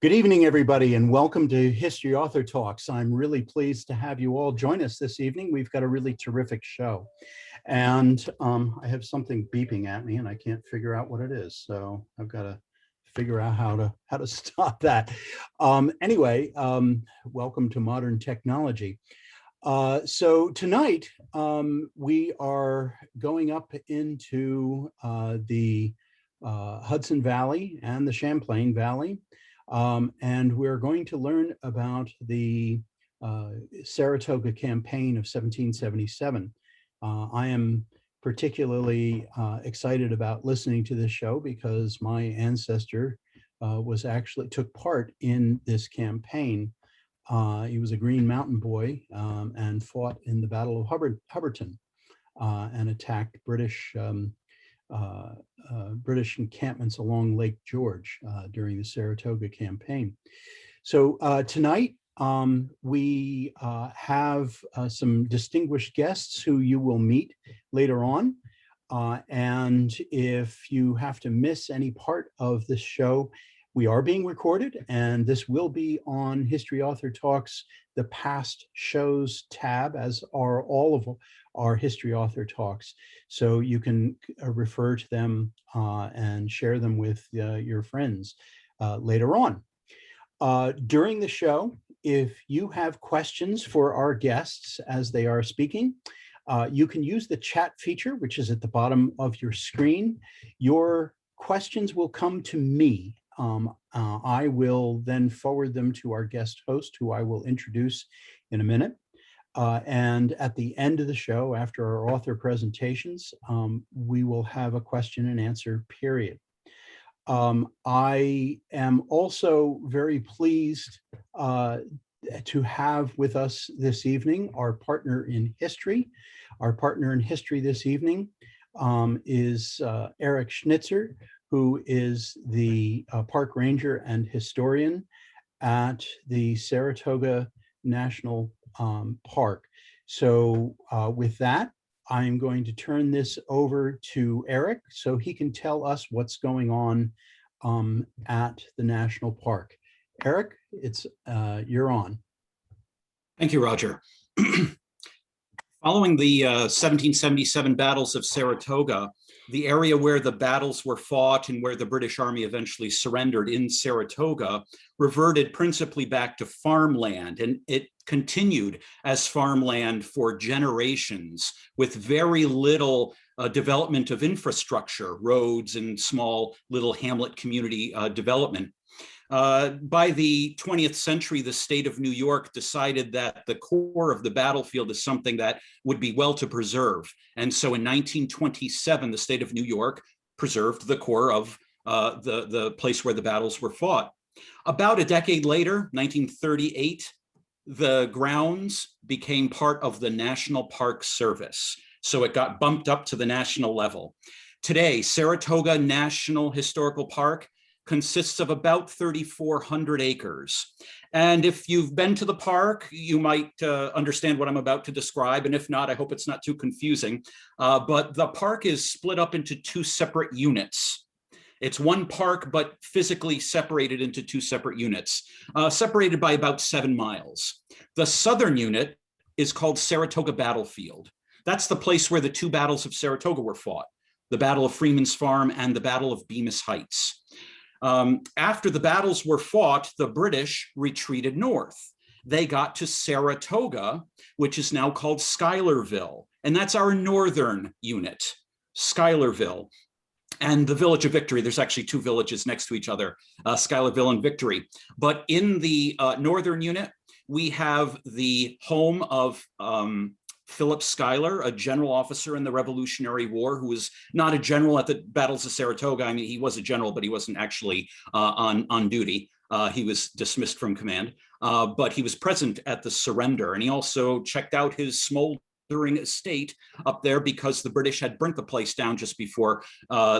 Good evening, everybody, and welcome to History Author Talks. I'm really pleased to have you all join us this evening. We've got a really terrific show. And I have something beeping at me and I can't figure out what it is. So I've got to figure out how to stop that. Anyway, welcome to modern technology. So tonight we are going up into the Hudson Valley and the Champlain Valley. And we're going to learn about the Saratoga Campaign of 1777. I am particularly excited about listening to this show because my ancestor took part in this campaign. He was a Green Mountain boy and fought in the Battle of Hubbardton and attacked British encampments along Lake George during the Saratoga Campaign. So tonight we have some distinguished guests who you will meet later on. And if you have to miss any part of this show, we are being recorded, and this will be on History Author Talks, the past shows tab, as are all of our History Author Talks. So you can refer to them and share them with your friends later on. During the show, if you have questions for our guests as they are speaking, you can use the chat feature, which is at the bottom of your screen. Your questions will come to me. I will then forward them to our guest host, who I will introduce in a minute. And at the end of the show, after our author presentations, we will have a question and answer period. I am also very pleased to have with us this evening our partner in history. Our partner in history this evening is Eric Schnitzer, who is the park ranger and historian at the Saratoga National Park. So with that, I'm going to turn this over to Eric so he can tell us what's going on at the National Park. Eric, you're on. Thank you, Roger. Following the 1777 battles of Saratoga, the area where the battles were fought and where the British Army eventually surrendered in Saratoga reverted principally back to farmland, and it continued as farmland for generations with very little development of infrastructure, roads and small little hamlet community development. By the 20th century, the state of New York decided that the core of the battlefield is something that would be well to preserve. And so in 1927, the state of New York preserved the core of the place where the battles were fought. About a decade later, 1938, the grounds became part of the National Park Service. So it got bumped up to the national level. Today, Saratoga National Historical Park consists of about 3,400 acres. And if you've been to the park, you might understand what I'm about to describe. And if not, I hope it's not too confusing. But the park is split up into two separate units. It's one park, but physically separated into two separate units, separated by about 7 miles. The southern unit is called Saratoga Battlefield. That's the place where the two battles of Saratoga were fought, the Battle of Freeman's Farm and the Battle of Bemis Heights. After the battles were fought, the British retreated north. They got to Saratoga, which is now called Schuylerville, and that's our northern unit, Schuylerville. And the village of Victory, there's actually two villages next to each other, Schuylerville and Victory. But in the northern unit, we have the home of Philip Schuyler, a general officer in the Revolutionary War, who was not a general at the battles of Saratoga. I mean, he was a general, but he wasn't actually on duty. He was dismissed from command, but he was present at the surrender. And he also checked out his smoldering estate up there because the British had burnt the place down just before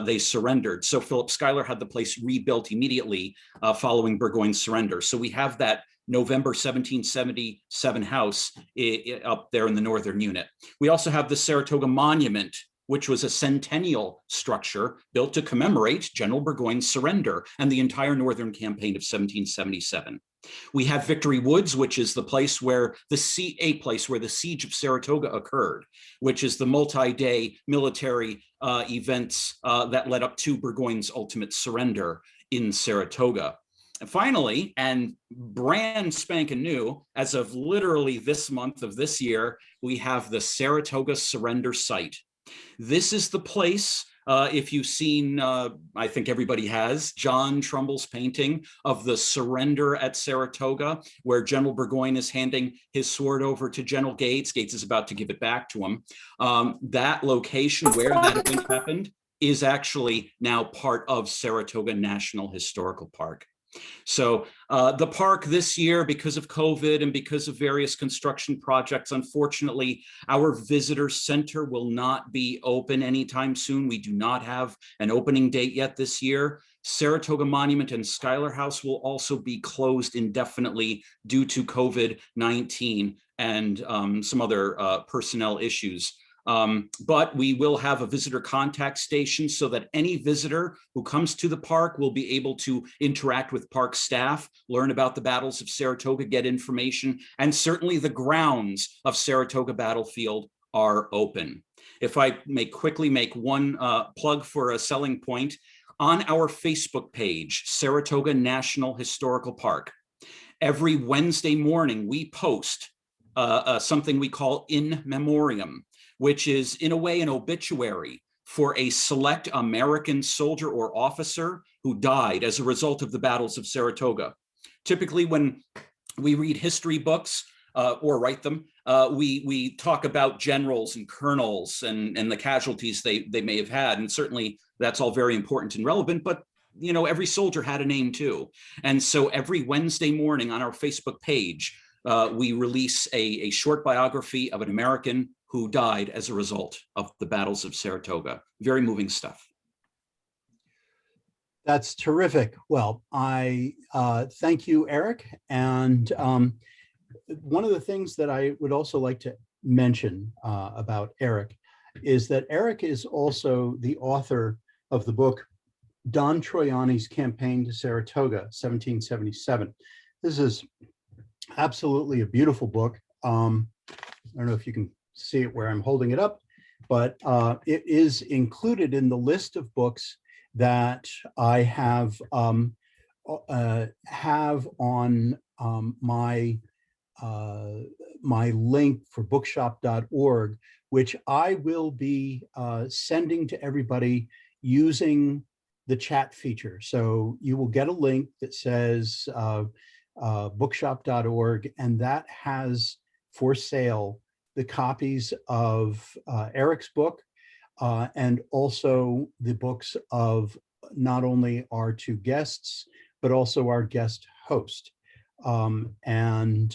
they surrendered. So Philip Schuyler had the place rebuilt immediately following Burgoyne's surrender. So we have that November 1777 house up there in the northern unit. We also have the Saratoga Monument which was a centennial structure built to commemorate General Burgoyne's surrender and the entire Northern Campaign of 1777. We have Victory Woods, which is the place where the siege of Saratoga occurred, which is the multi-day military events that led up to Burgoyne's ultimate surrender in Saratoga. And finally, and brand spanking new, as of literally this month of this year, we have the Saratoga Surrender Site. This is the place, if you've seen, I think everybody has, John Trumbull's painting of the surrender at Saratoga, where General Burgoyne is handing his sword over to General Gates. Gates is about to give it back to him. That location where that event happened is actually now part of Saratoga National Historical Park. So the park this year, because of COVID and because of various construction projects, unfortunately, our visitor center will not be open anytime soon. We do not have an opening date yet this year. Saratoga Monument and Schuyler House will also be closed indefinitely due to COVID-19 and some other personnel issues. But we will have a visitor contact station so that any visitor who comes to the park will be able to interact with park staff, learn about the battles of Saratoga, get information, and certainly the grounds of Saratoga Battlefield are open. If I may quickly make one plug for a selling point, on our Facebook page, Saratoga National Historical Park, every Wednesday morning we post something we call In Memoriam, which is in a way an obituary for a select American soldier or officer who died as a result of the battles of Saratoga. Typically, when we read history books or write them, we talk about generals and colonels and the casualties they may have had. And certainly that's all very important and relevant, but you know, every soldier had a name too. And so every Wednesday morning on our Facebook page, we release a short biography of an American who died as a result of the battles of Saratoga. Very moving stuff. That's terrific. Well, I thank you, Eric. And one of the things that I would also like to mention about Eric is that Eric is also the author of the book, Don Troiani's Campaign to Saratoga, 1777. This is absolutely a beautiful book. I don't know if you can see it where I'm holding it up, but it is included in the list of books that I have on my my link for bookshop.org, which I will be sending to everybody using the chat feature. So you will get a link that says bookshop.org, and that has for sale the copies of Eric's book and also the books of not only our two guests, but also our guest host. And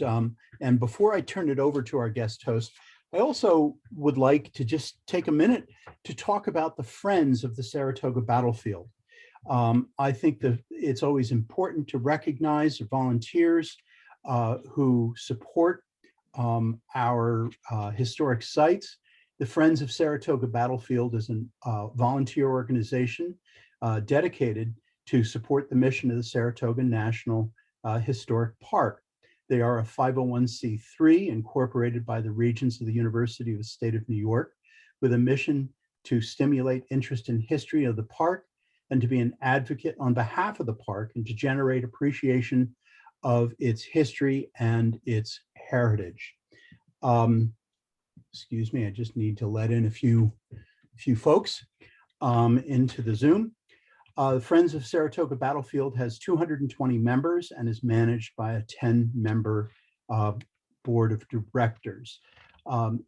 before I turn it over to our guest host, I also would like to just take a minute to talk about the Friends of the Saratoga Battlefield. I think that it's always important to recognize the volunteers who support our historic sites. The Friends of Saratoga Battlefield is a volunteer organization dedicated to support the mission of the Saratoga National Historic Park. They are a 501c3 incorporated by the Regents of the University of the State of New York, with a mission to stimulate interest in history of the park and to be an advocate on behalf of the park and to generate appreciation of its history and its heritage. Excuse me, I just need to let in a few folks into the Zoom. The Friends of Saratoga Battlefield has 220 members and is managed by a 10-member board of directors.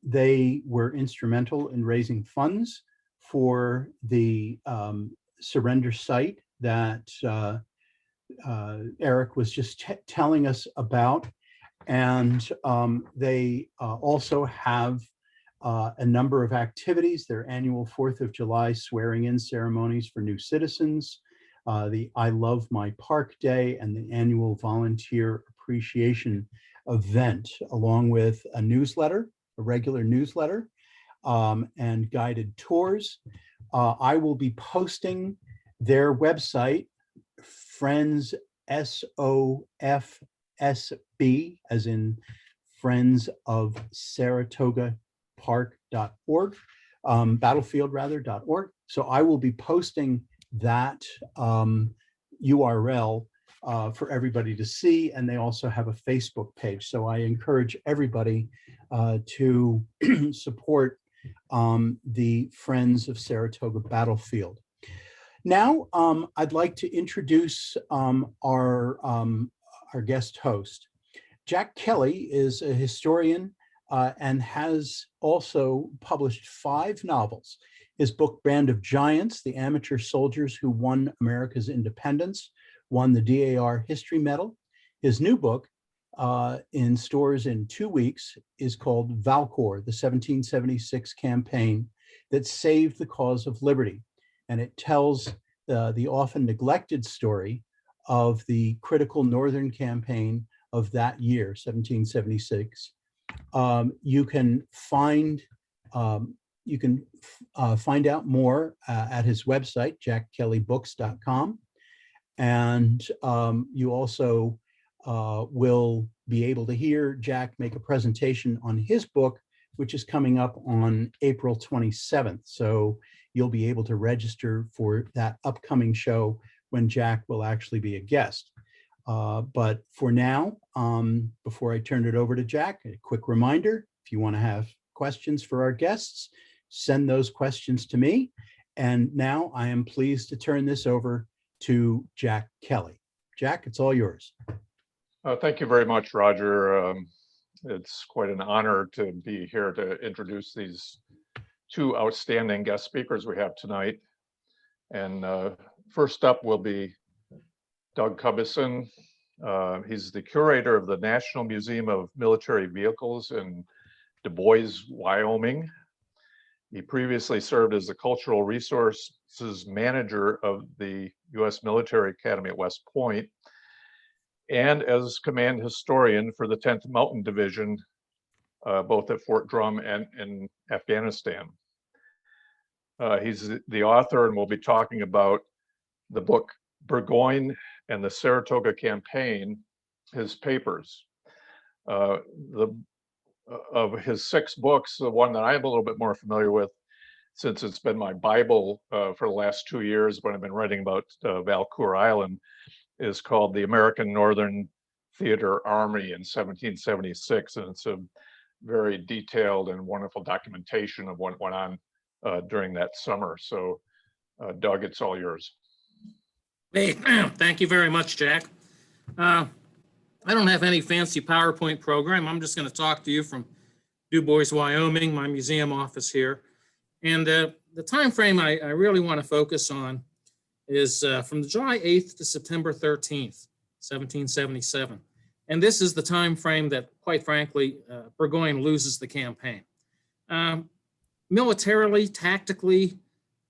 They were instrumental in raising funds for the surrender site that Eric was just telling us about. And they also have a number of activities, their annual 4th of July swearing in ceremonies for new citizens, the I Love My Park Day, and the annual volunteer appreciation event, along with a newsletter, a regular newsletter. and guided tours. I will be posting their website, Friends, SOFSB, as in Friends of Saratoga Park.org, battlefield rather.org. So I will be posting that URL for everybody to see, and they also have a Facebook page. So I encourage everybody to support the Friends of Saratoga Battlefield. Now, I'd like to introduce our guest host. Jack Kelly is a historian and has also published 5 novels. His book, Band of Giants, The Amateur Soldiers Who Won America's Independence, won the DAR History Medal. His new book, in stores in 2 weeks, is called VALCOUR, the 1776 campaign that saved the cause of liberty. And it tells the often neglected story of the critical Northern campaign of that year, 1776. You can find out more at his website, jackkellybooks.com. And you also will be able to hear Jack make a presentation on his book, which is coming up on April 27th. So you'll be able to register for that upcoming show when Jack will actually be a guest. But for now, before I turn it over to Jack, a quick reminder, if you want to have questions for our guests, send those questions to me. And now I am pleased to turn this over to Jack Kelly. Jack, it's all yours. Thank you very much, Roger. It's quite an honor to be here to introduce these 2 outstanding guest speakers we have tonight. And first up will be Doug Cubison. He's the curator of the National Museum of Military Vehicles in Du Bois, Wyoming. He previously served as the Cultural Resources Manager of the U.S. Military Academy at West Point and as Command Historian for the 10th Mountain Division, both at Fort Drum and in Afghanistan. He's the author, and we'll be talking about the book Burgoyne and the Saratoga Campaign, his papers. Of his 6 books, the one that I'm a little bit more familiar with, since it's been my Bible for the last 2 years when I've been writing about VALCOUR Island, is called The American Northern Theater Army in 1776. And it's a very detailed and wonderful documentation of what went on during that summer. So Doug, it's all yours. Hey, thank you very much, Jack. I don't have any fancy PowerPoint program. I'm just going to talk to you from Du Bois, Wyoming, my museum office here. And the time frame I really want to focus on is from July 8th to September 13th, 1777. And this is the time frame that, quite frankly, Burgoyne loses the campaign. Militarily, tactically,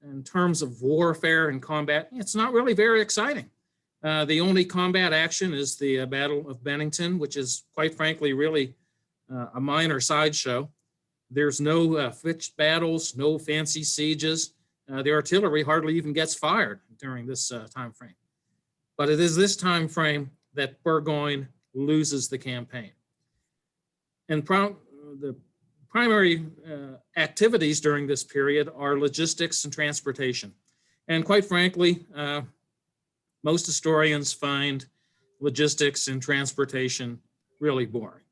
in terms of warfare and combat, it's not really very exciting. The only combat action is the Battle of Bennington, which is, quite frankly, really a minor sideshow. There's no fixed battles, no fancy sieges. The artillery hardly even gets fired during this time frame. But it is this time frame that Burgoyne loses the campaign. And the primary activities during this period are logistics and transportation. And quite frankly, most historians find logistics and transportation really boring.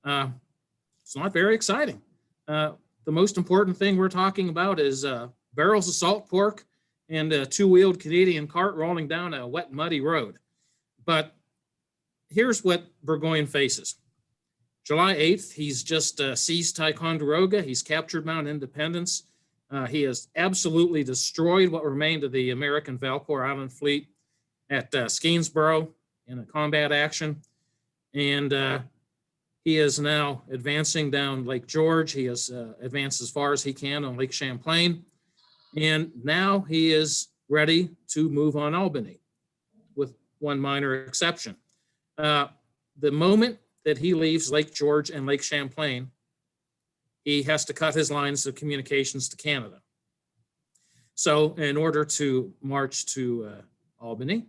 It's not very exciting. The most important thing we're talking about is barrels of salt pork and a 2-wheeled Canadian cart rolling down a wet, muddy road. But here's what Burgoyne faces. July 8th, he's just seized Ticonderoga. He's captured Mount Independence. He has absolutely destroyed what remained of the American VALCOUR Island fleet at Skenesboro in a combat action. And he is now advancing down Lake George. He has advanced as far as he can on Lake Champlain. And now he is ready to move on Albany, with one minor exception. The moment that he leaves Lake George and Lake Champlain, he has to cut his lines of communications to Canada. So in order to march to Albany,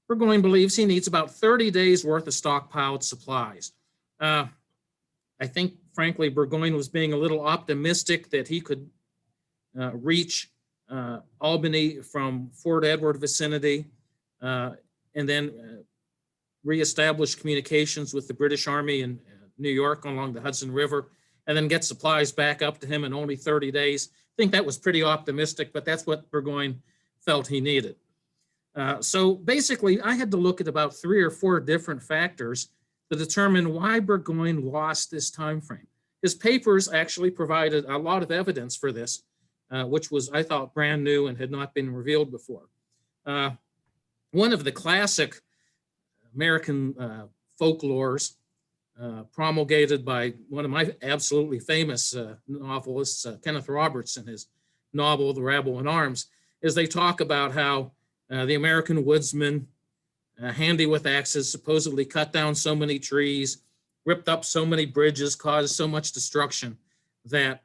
Burgoyne believes he needs about 30 days worth of stockpiled supplies. I think, frankly, Burgoyne was being a little optimistic that he could reach Albany from Fort Edward vicinity and then reestablish communications with the British Army in New York along the Hudson River, and then get supplies back up to him in only 30 days. I think that was pretty optimistic, but that's what Burgoyne felt he needed. So basically, I had to look at about 3 or 4 different factors to determine why Burgoyne lost this time frame. His papers actually provided a lot of evidence for this, which was, I thought, brand new and had not been revealed before. One of the classic American folklores promulgated by one of my absolutely famous novelists, Kenneth Roberts, in his novel, The Rabble in Arms, is they talk about how the American woodsman, handy with axes, supposedly cut down so many trees, ripped up so many bridges, caused so much destruction that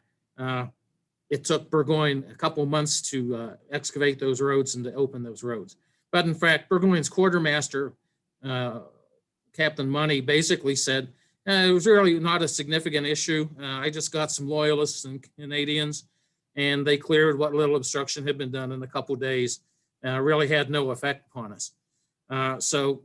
it took Burgoyne a couple months to excavate those roads and to open those roads. But in fact, Burgoyne's quartermaster, Captain Money, basically said, it was really not a significant issue. I just got some loyalists and Canadians, and they cleared what little obstruction had been done in a couple of days. Really had no effect upon us. So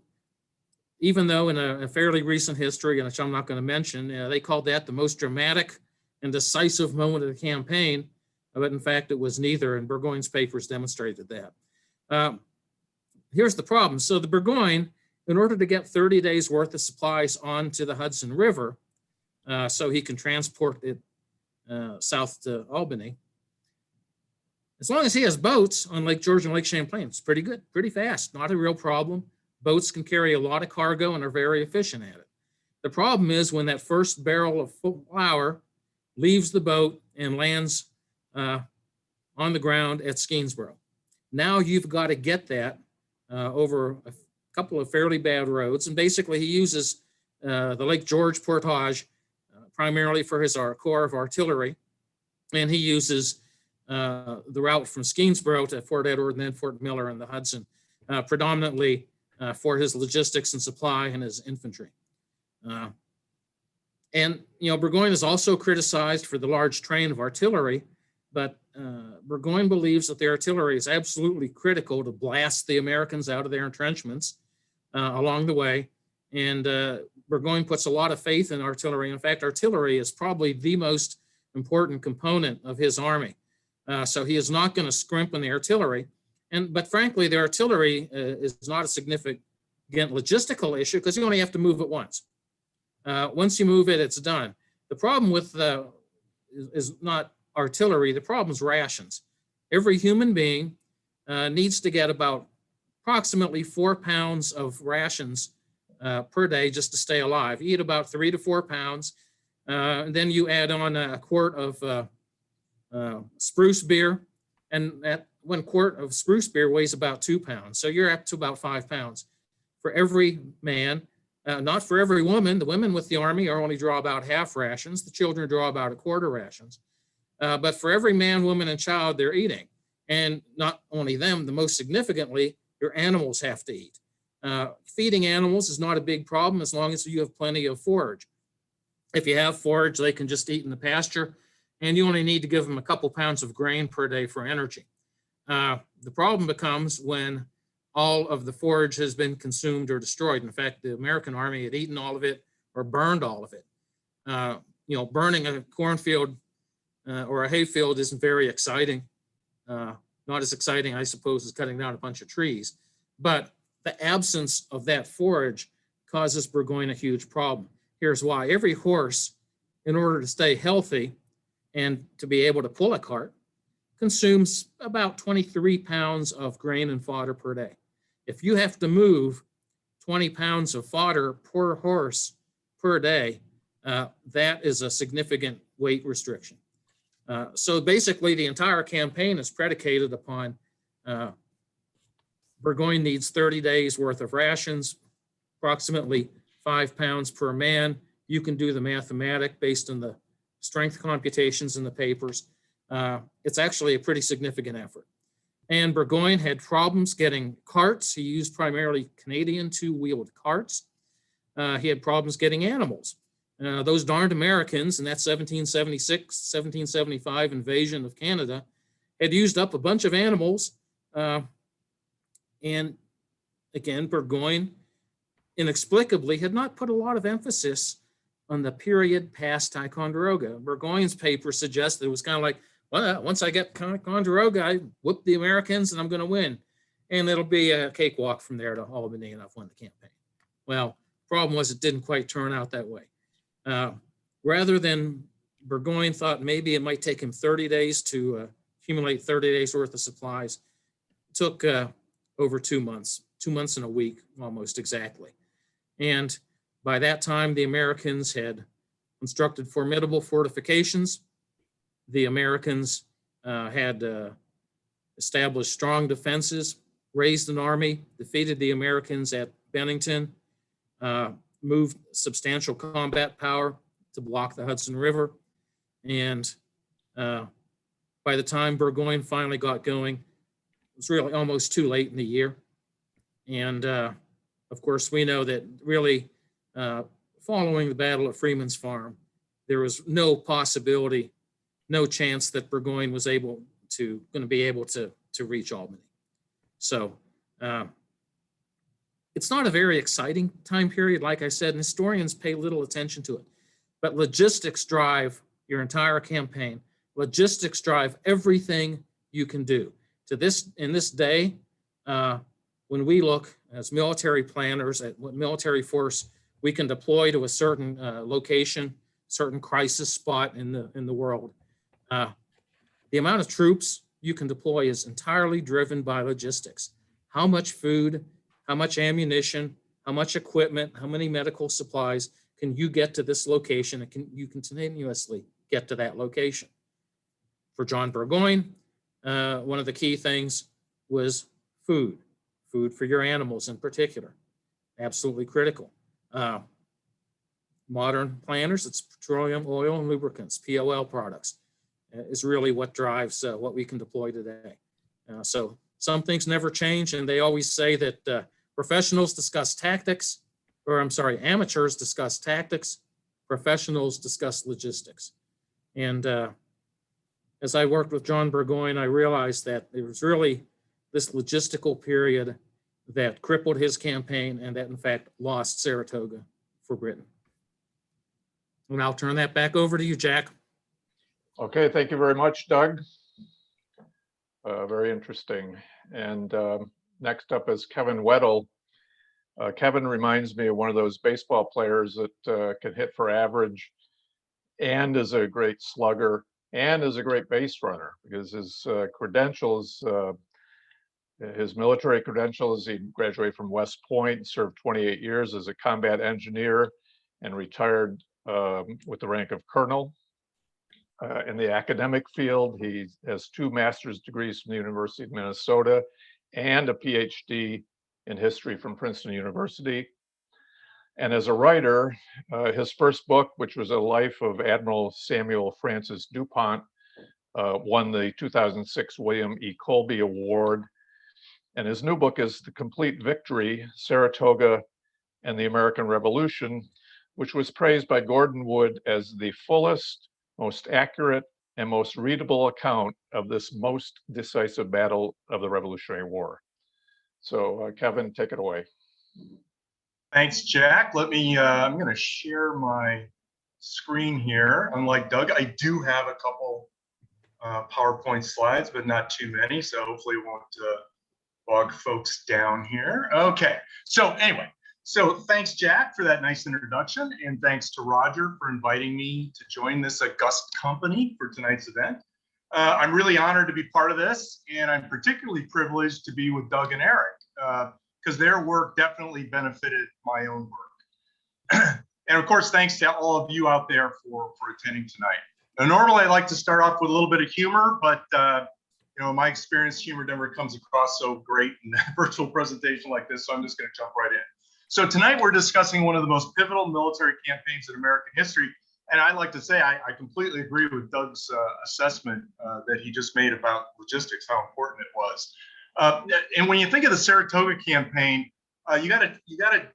even though in a fairly recent history, which I'm not going to mention, they called that the most dramatic and decisive moment of the campaign, but in fact it was neither, and Burgoyne's papers demonstrated that. Here's the problem. So the Burgoyne, in order to get 30 days worth of supplies onto the Hudson River, so he can transport it south to Albany, as long as he has boats on Lake George and Lake Champlain, it's pretty good, pretty fast, not a real problem. Boats can carry a lot of cargo and are very efficient at it. The problem is when that first barrel of flour leaves the boat and lands on the ground at Skenesboro. Now you've got to get that over a couple of fairly bad roads. And basically he uses the Lake George portage primarily for his corps of artillery. And he uses the route from Skenesboro to Fort Edward and then Fort Miller and the Hudson, predominantly for his logistics and supply and his infantry. And, you know, Burgoyne is also criticized for the large train of artillery, but Burgoyne believes that the artillery is absolutely critical to blast the Americans out of their entrenchments along the way. And Burgoyne puts a lot of faith in artillery. In fact, artillery is probably the most important component of his army. So he is not going to scrimp on the artillery. But frankly, the artillery is not a significant logistical issue because you only have to move it once. Once you move it, it's done. The problem with is not artillery. The problem is rations. Every human being needs to get about approximately 4 pounds of rations per day just to stay alive. You eat about 3 to 4 pounds. And then you add on a quart of spruce beer, and that 1 quart of spruce beer weighs about 2 pounds. So you're up to about 5 pounds for every man, not for every woman. The women with the army only draw about half rations. The children draw about a quarter rations. But for every man, woman, and child, they're eating. And not only them, the most significantly, your animals have to eat. Feeding animals is not a big problem as long as you have plenty of forage. If you have forage, they can just eat in the pasture, and you only need to give them a couple pounds of grain per day for energy. The problem becomes when all of the forage has been consumed or destroyed. In fact, the American army had eaten all of it or burned all of it. You know, burning a cornfield or a hayfield isn't very exciting. Not as exciting, I suppose, as cutting down a bunch of trees. But the absence of that forage causes Burgoyne a huge problem. Here's why. Every horse, in order to stay healthy and to be able to pull a cart, consumes about 23 pounds of grain and fodder per day. If you have to move 20 pounds of fodder per horse per day, that is a significant weight restriction. So basically, the entire campaign is predicated upon Burgoyne needs 30 days worth of rations, approximately 5 pounds per man. You can do the mathematic based on the strength computations in the papers. It's actually a pretty significant effort. And Burgoyne had problems getting carts. He used primarily Canadian two-wheeled carts. He had problems getting animals. Those darned Americans in that 1776, 1775 invasion of Canada had used up a bunch of animals. And again, Burgoyne inexplicably had not put a lot of emphasis on the period past Ticonderoga. Burgoyne's paper suggests that it was kind of like, well, once I get Ticonderoga, I whoop the Americans and I'm going to win. And it'll be a cakewalk from there to Albany and I've won the campaign. Well, problem was it didn't quite turn out that way. Rather than Burgoyne thought maybe it might take him 30 days to accumulate 30 days worth of supplies, it took over 2 months and a week, almost exactly. And by that time, the Americans had constructed formidable fortifications. The Americans had established strong defenses, raised an army, defeated the Americans at Bennington, moved substantial combat power to block the Hudson River. And by the time Burgoyne finally got going, it was really almost too late in the year. And of course, we know that really following the Battle of Freeman's Farm, there was no possibility, no chance that Burgoyne was going to be able to reach Albany. So it's not a very exciting time period, like I said, and historians pay little attention to it. But logistics drive your entire campaign. Logistics drive everything you can do. In this day, when we look as military planners at what military force we can deploy to a certain location, certain crisis spot in the world, the amount of troops you can deploy is entirely driven by logistics. How much food, how much ammunition, how much equipment, how many medical supplies can you get to this location, and you continuously get to that location. For John Burgoyne, one of the key things was food for your animals in particular, absolutely critical. Modern planners, it's petroleum, oil, and lubricants, POL products, is really what drives what we can deploy today. So some things never change, and they always say that amateurs discuss tactics, professionals discuss logistics. And as I worked with John Burgoyne, I realized that it was really this logistical period that crippled his campaign and that in fact lost Saratoga for Britain. And I'll turn that back over to you, Jack. Okay, thank you very much, Doug. Very interesting. And next up is Kevin Weddle. Kevin reminds me of one of those baseball players that can hit for average and is a great slugger and is a great base runner, because his credentials, his military credentials, he graduated from West Point, served 28 years as a combat engineer, and retired with the rank of colonel. In the academic field, he has 2 master's degrees from the University of Minnesota and a PhD in history from Princeton University. And as a writer, his first book, which was a life of Admiral Samuel Francis DuPont, won the 2006 William E. Colby Award. And his new book is The Complete Victory, Saratoga and the American Revolution, which was praised by Gordon Wood as the fullest, most accurate, and most readable account of this most decisive battle of the Revolutionary War. So Kevin, take it away. Thanks, Jack. I'm going to share my screen here. Unlike Doug, I do have a couple PowerPoint slides, but not too many, so hopefully it won't bog folks down here. Okay, so anyway, thanks, Jack, for that nice introduction, and thanks to Roger for inviting me to join this august company for tonight's event. I'm really honored to be part of this, and I'm particularly privileged to be with Doug and Eric, because their work definitely benefited my own work. And of course, thanks to all of you out there for attending tonight. Now, normally I like to start off with a little bit of humor, but you know, my experience, humor never comes across so great in a virtual presentation like this, so I'm just going to jump right in. So tonight we're discussing one of the most pivotal military campaigns in American history, And I like to say, I completely agree with Doug's assessment that he just made about logistics, how important it was. And when you think of the Saratoga campaign, you gotta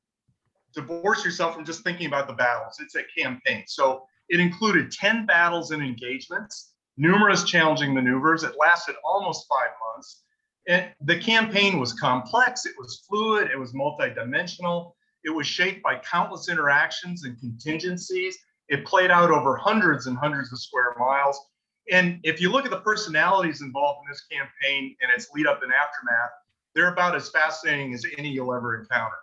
divorce yourself from just thinking about the battles. It's a campaign. So it included 10 battles and engagements, numerous challenging maneuvers. It lasted almost 5 months. And the campaign was complex, it was fluid, it was multidimensional. It was shaped by countless interactions and contingencies. It played out over hundreds and hundreds of square miles. And if you look at the personalities involved in this campaign and its lead up and aftermath, they're about as fascinating as any you'll ever encounter.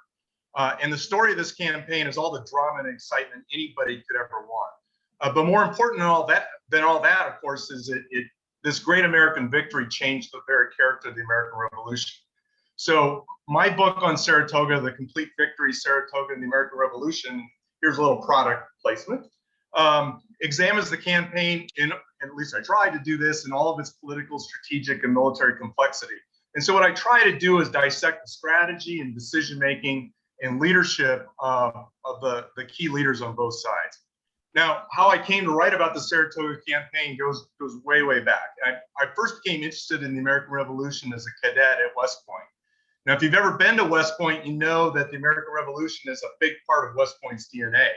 And the story of this campaign is all the drama and excitement anybody could ever want. But more important than all that, of course, is this great American victory changed the very character of the American Revolution. So my book on Saratoga, The Complete Victory, Saratoga and the American Revolution, here's a little product placement, examines the campaign and at least I tried to do this, in all of its political, strategic, and military complexity. And so what I try to do is dissect the strategy and decision-making and leadership of the key leaders on both sides. Now, how I came to write about the Saratoga campaign goes way, way back. I first became interested in the American Revolution as a cadet at West Point. Now, if you've ever been to West Point, you know that the American Revolution is a big part of West Point's DNA.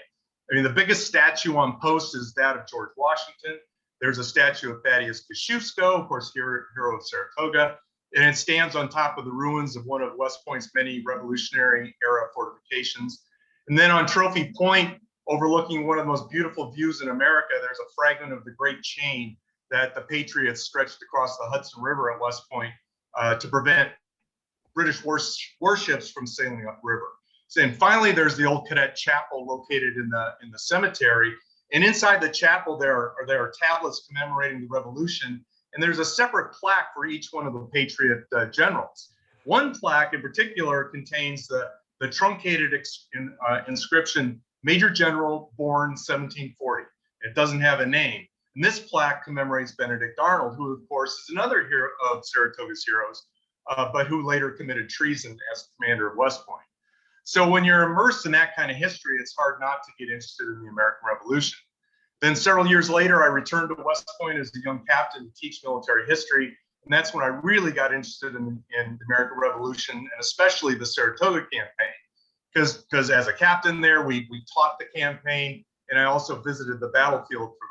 I mean, the biggest statue on post is that of George Washington. There's a statue of Thaddeus Kosciuszko, of course, hero of Saratoga, and it stands on top of the ruins of one of West Point's many Revolutionary era fortifications. And then on Trophy Point, overlooking one of the most beautiful views in America, there's a fragment of the Great Chain that the Patriots stretched across the Hudson River at West Point to prevent British warships from sailing upriver. So, and finally, there's the old cadet chapel located in the cemetery. And inside the chapel, there are tablets commemorating the Revolution. And there's a separate plaque for each one of the Patriot generals. One plaque in particular contains the truncated inscription, Major General born 1740. It doesn't have a name. And this plaque commemorates Benedict Arnold, who of course is another hero of Saratoga's heroes, but who later committed treason as commander of West Point. So when you're immersed in that kind of history, it's hard not to get interested in the American Revolution. Then several years later, I returned to West Point as a young captain to teach military history. And that's when I really got interested in the American Revolution, and especially the Saratoga campaign. Because as a captain there, we taught the campaign, and I also visited the battlefield for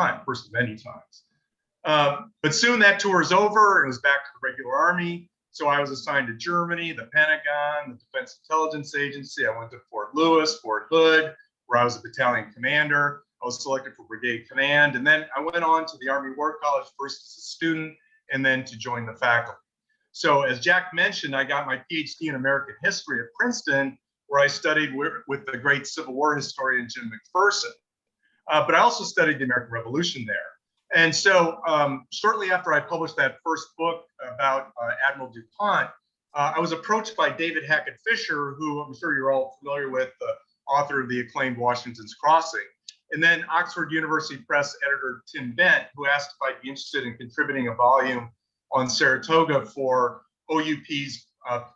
the first of many times. But soon that tour is over, and it was back to the regular Army. So I was assigned to Germany, the Pentagon, the Defense Intelligence Agency. I went to Fort Lewis, Fort Hood, where I was a battalion commander. I was selected for brigade command. And then I went on to the Army War College, first as a student, and then to join the faculty. So as Jack mentioned, I got my PhD in American history at Princeton, where I studied with the great Civil War historian, Jim McPherson. But I also studied the American Revolution there. And so shortly after I published that first book about Admiral DuPont, I was approached by David Hackett Fisher, who I'm sure you're all familiar with, the author of the acclaimed Washington's Crossing. And then Oxford University Press editor Tim Bent, who asked if I'd be interested in contributing a volume on Saratoga for OUP's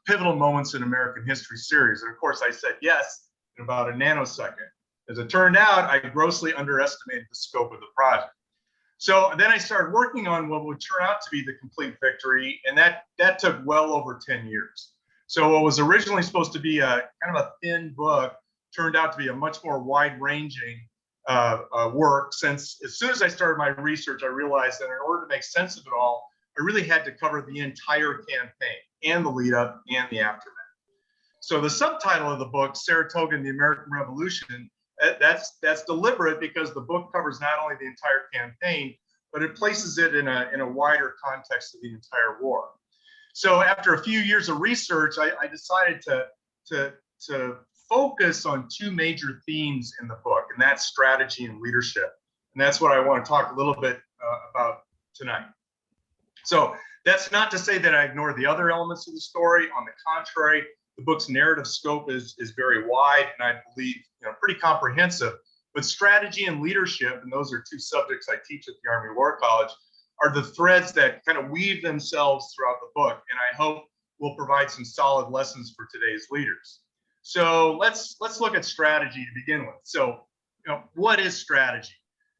Pivotal Moments in American History series. And of course, I said yes in about a nanosecond. As it turned out, I grossly underestimated the scope of the project. So then I started working on what would turn out to be the Complete Victory, and that took well over 10 years. So what was originally supposed to be a kind of a thin book turned out to be a much more wide-ranging work, since as soon as I started my research, I realized that in order to make sense of it all, I really had to cover the entire campaign and the lead up and the aftermath. So the subtitle of the book, Saratoga and the American Revolution, that's deliberate because the book covers not only the entire campaign, but it places it in a wider context of the entire war. So after a few years of research, I decided to focus on two major themes in the book, and that's strategy and leadership. And that's what I want to talk a little bit about tonight. So that's not to say that I ignore the other elements of the story. On the contrary, the book's narrative scope is very wide, and I believe pretty comprehensive. But strategy and leadership, and those are two subjects I teach at the Army War College, are the threads that kind of weave themselves throughout the book, and I hope will provide some solid lessons for today's leaders. So let's look at strategy to begin with. So what is strategy?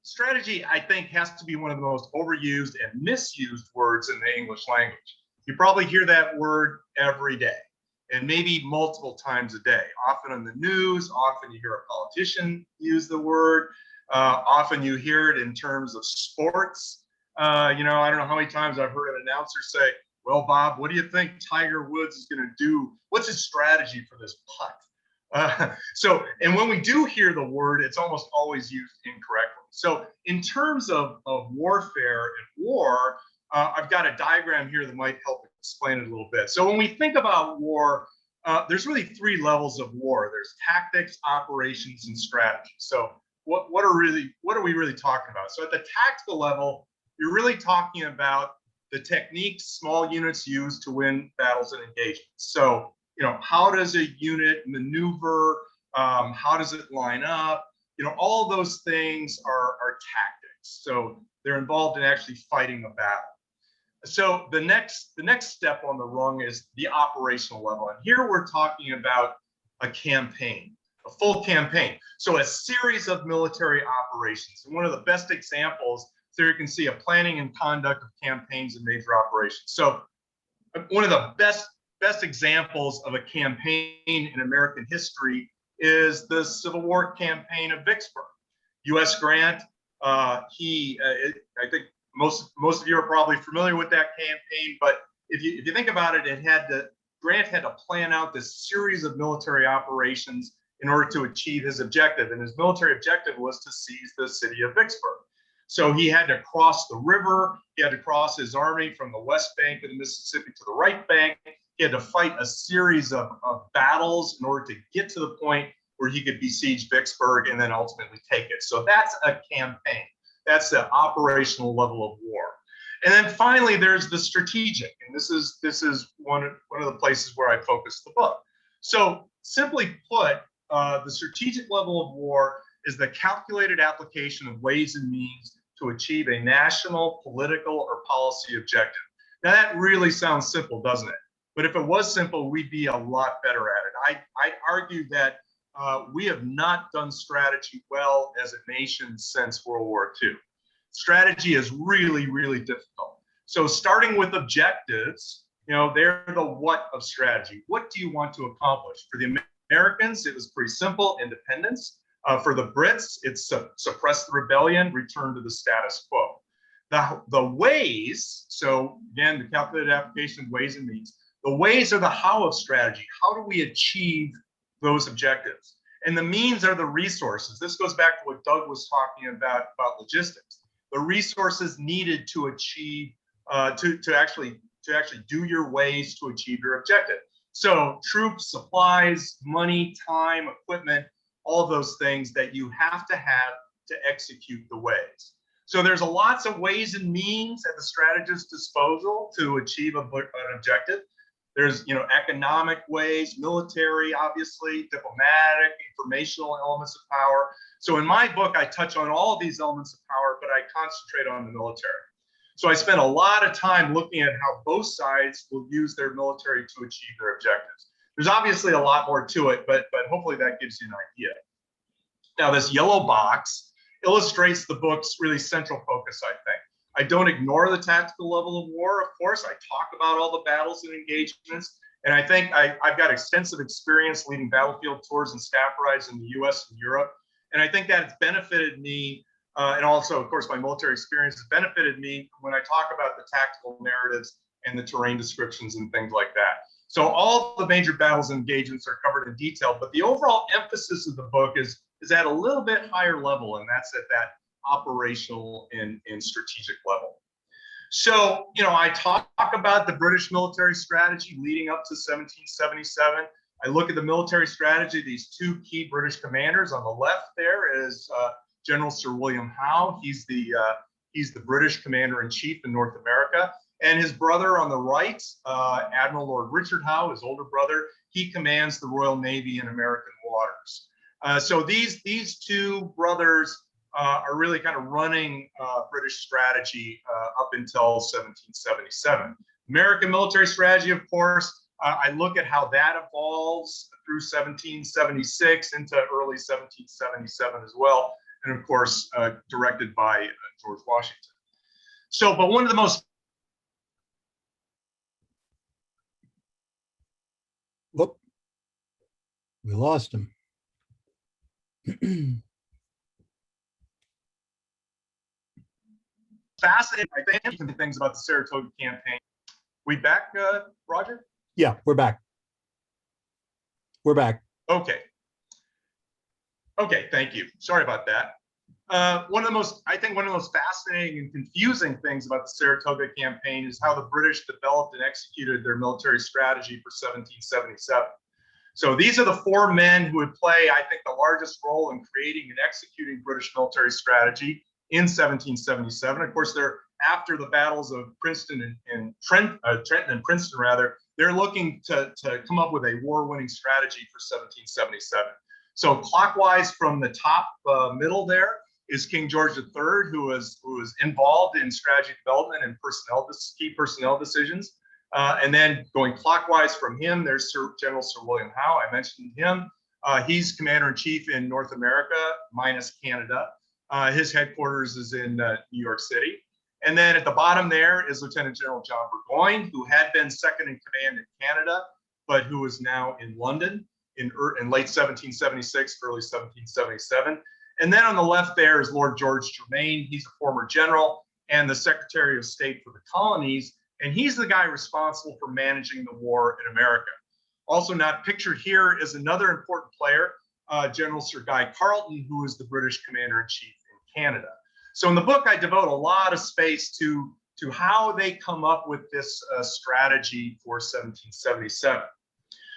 Strategy, I think, has to be one of the most overused and misused words in the English language. You probably hear that word every day, and maybe multiple times a day. Often in the news, often you hear a politician use the word. Often you hear it in terms of sports. I don't know how many times I've heard an announcer say, well, Bob, what do you think Tiger Woods is going to do? What's his strategy for this putt? And when we do hear the word, it's almost always used incorrectly. So in terms of warfare and war, I've got a diagram here that might help explain it a little bit. So when we think about war, there's really three levels of war. There's tactics, operations, and strategy. So what are we really talking about? So at the tactical level, you're really talking about the techniques small units use to win battles and engagements. So, how does a unit maneuver? How does it line up? All those things are tactics. So they're involved in actually fighting a battle. So the next step on the rung is the operational level. And here we're talking about a campaign, a full campaign. So a series of military operations. And one of the best examples, so you can see a planning and conduct of campaigns and major operations. So one of the best examples of a campaign in American history is the Civil War campaign of Vicksburg. U.S. Grant, I think most of you are probably familiar with that campaign, but if you think about it, Grant had to plan out this series of military operations in order to achieve his objective, and his military objective was to seize the city of Vicksburg. So he had to cross the river, he had to cross his army from the west bank of the Mississippi to the right bank. He had to fight a series of battles in order to get to the point where he could besiege Vicksburg and then ultimately take it. So that's a campaign. That's the operational level of war. And then finally, there's the strategic. And this is one of the places where I focus the book. So simply put, the strategic level of war is the calculated application of ways and means to achieve a national, political, or policy objective. Now that really sounds simple, doesn't it? But if it was simple, we'd be a lot better at it. I argue that we have not done strategy well as a nation since World War II. Strategy is really, really difficult. So starting with objectives, they're the what of strategy. What do you want to accomplish? For the Americans, it was pretty simple, independence. For the Brits, it's suppress the rebellion, return to the status quo. The ways, so again, the calculated application of ways and means. The ways are the how of strategy. How do we achieve those objectives? And the means are the resources. This goes back to what Doug was talking about logistics. The resources needed to achieve, to actually do your ways to achieve your objective. So troops, supplies, money, time, equipment, all of those things that you have to execute the ways. So there's lots of ways and means at the strategist's disposal to achieve an objective. There's, economic ways, military, obviously, diplomatic, informational elements of power. So in my book, I touch on all of these elements of power, but I concentrate on the military. So I spent a lot of time looking at how both sides will use their military to achieve their objectives. There's obviously a lot more to it, but hopefully that gives you an idea. Now, this yellow box illustrates the book's really central focus, I think. I don't ignore the tactical level of war, of course. I talk about all the battles and engagements. And I think I've got extensive experience leading battlefield tours and staff rides in the US and Europe. And I think that it's benefited me, and also, of course, my military experience has benefited me when I talk about the tactical narratives and the terrain descriptions and things like that. So all the major battles and engagements are covered in detail, but the overall emphasis of the book is at a little bit higher level, and that's at that operational and strategic level. So, I talk about the British military strategy leading up to 1777. I look at the military strategy, these two key British commanders. On the left there is General Sir William Howe. He's the British commander-in-chief in North America. And his brother on the right, Admiral Lord Richard Howe, his older brother, he commands the Royal Navy in American waters. So these two brothers are really kind of running British strategy up until 1777. American military strategy, of course, I look at how that evolves through 1776 into early 1777 as well. and of course, directed by George Washington. So, but one of the most Whoop, we lost him. fascinating, I think, things about the Saratoga campaign. We back, Roger? Yeah, we're back. We're back. Okay. Okay, thank you. Sorry about that. One of the most fascinating and confusing things about the Saratoga campaign is how the British developed and executed their military strategy for 1777. So these are the four men who would play, I think, the largest role in creating and executing British military strategy in 1777. Of course, they're after the battles of Princeton and Trenton and Princeton, rather. They're looking to come up with a war-winning strategy for 1777. So clockwise from the top middle there is King George III, who was involved in strategy development and key personnel decisions. And then going clockwise from him, there's General Sir William Howe. I mentioned him. He's commander-in-chief in North America, minus Canada. His headquarters is in New York City. And then at the bottom there is Lieutenant General John Burgoyne, who had been second in command in Canada, but who is now in London in late 1776, early 1777. And then on the left there is Lord George Germain. He's a former general and the Secretary of State for the Colonies. And he's the guy responsible for managing the war in America. Also not pictured here is another important player, General Sir Guy Carleton, who is the British Commander-in-Chief in Canada. So in the book, I devote a lot of space to how they come up with this strategy for 1777.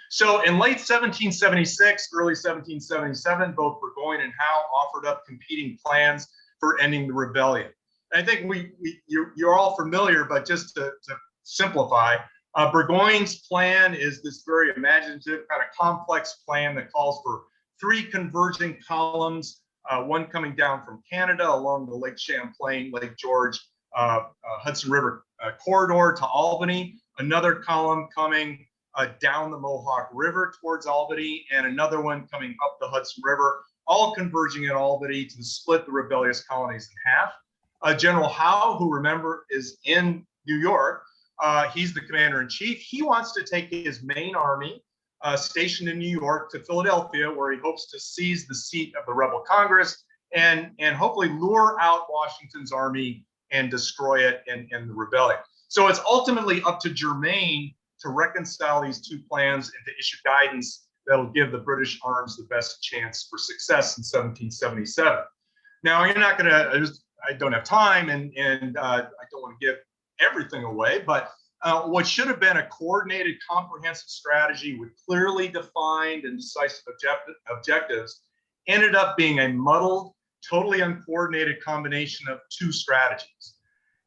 So in late 1776, early 1777, both Burgoyne and Howe offered up competing plans for ending the rebellion. And I think you're all familiar, but just to simplify, Burgoyne's plan is this very imaginative, kind of complex plan that calls for 3 converging columns, one coming down from Canada along the Lake Champlain, Lake George, Hudson River corridor to Albany, another column coming down the Mohawk River towards Albany, and another one coming up the Hudson River, all converging at Albany to split the rebellious colonies in half. General Howe, who remember is in New York, he's the commander-in-chief. He wants to take his main army stationed in New York to Philadelphia, where he hopes to seize the seat of the rebel Congress and hopefully lure out Washington's army and destroy it and the rebellion. So it's ultimately up to Germain to reconcile these two plans and to issue guidance that'll give the British arms the best chance for success in 1777. Now, you're not going to, I don't have time and I don't want to give everything away, but what should have been a coordinated, comprehensive strategy with clearly defined and decisive objectives ended up being a muddled, totally uncoordinated combination of 2 strategies.